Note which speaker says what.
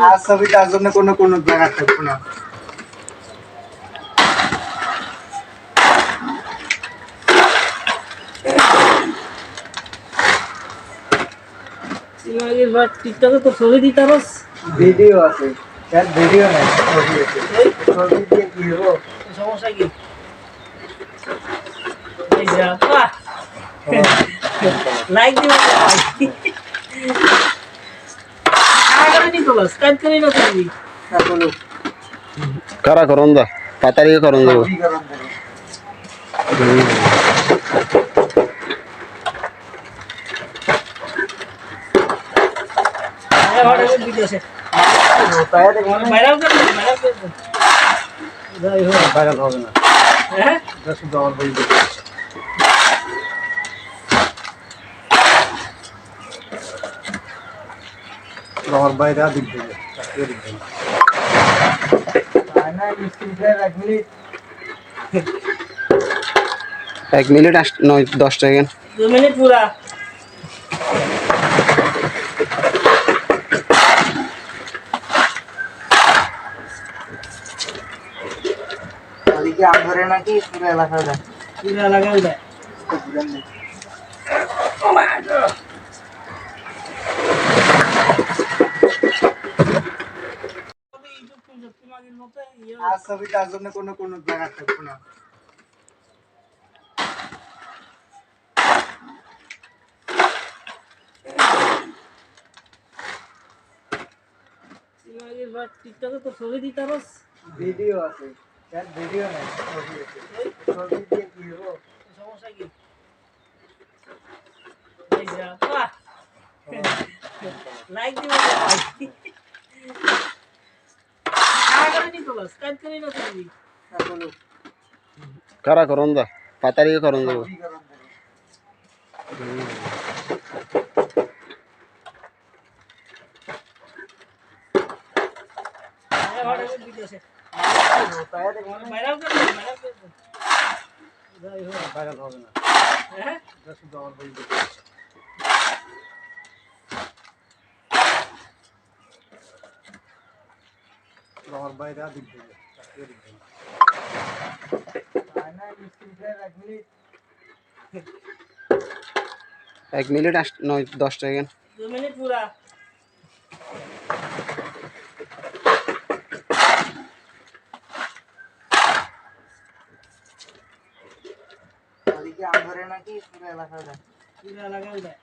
Speaker 1: আর ছবি তার জন্য কোনো জায়গা থাকবো না।
Speaker 2: টিকটকে তো ছবি দিতে পারস,
Speaker 1: ভিডিও আছে, ভিডিও নাই, ছবি আছে। ছবি দিয়ে কি হবো?
Speaker 2: সমস্যা কি? এই যা বাহ, লাইক দিবে ভাই। আগামী তোলাস কাজ করি না তুমি।
Speaker 3: কারা করন দা তাড়াতাড়ি করন যাবো।
Speaker 2: ভাইরাল করে যাই হোক
Speaker 1: ভাইরাল হবে না,
Speaker 2: হ্যাঁ
Speaker 1: এটা শুধু আমার বই। আমার বাইরে দিক দেবে,
Speaker 3: এক মিনিট 9-10 সেকেন্ড।
Speaker 2: 2 মিনিট পুরা।
Speaker 1: ওদিকে আন্দরে নাকি পুরো এলাকা যায়,
Speaker 2: পুরা লাগাই দেয়।
Speaker 1: আর ছবি তার জন্য কোনো জায়গা থাকবো না।
Speaker 2: টিকটকে তো ছবি দিতে পারস,
Speaker 1: ভিডিও আছে, ভিডিও নাই, ছবি আছে। ছবি দিয়ে কি হবো?
Speaker 2: সমস্যা কি? এই যা বাহ, লাইক দিবে ভাই। আগামী তোলাস কাজ করি না তুমি।
Speaker 3: কারা করন দা তাড়াতাড়ি করন যাবো।
Speaker 2: ভাইরাল করে যাই হোক
Speaker 1: ভাইরাল হবে না,
Speaker 2: হ্যাঁ
Speaker 1: এটা শুধু আমার বই। আমার বাইরে দিক দেবে,
Speaker 3: এক মিনিট 9-10 সেকেন্ড।
Speaker 2: 2 মিনিট পুরা।
Speaker 1: ওদিকে আন্দরে নাকি পুরো এলাকা যায়,
Speaker 2: পুরা লাগাই দেয়।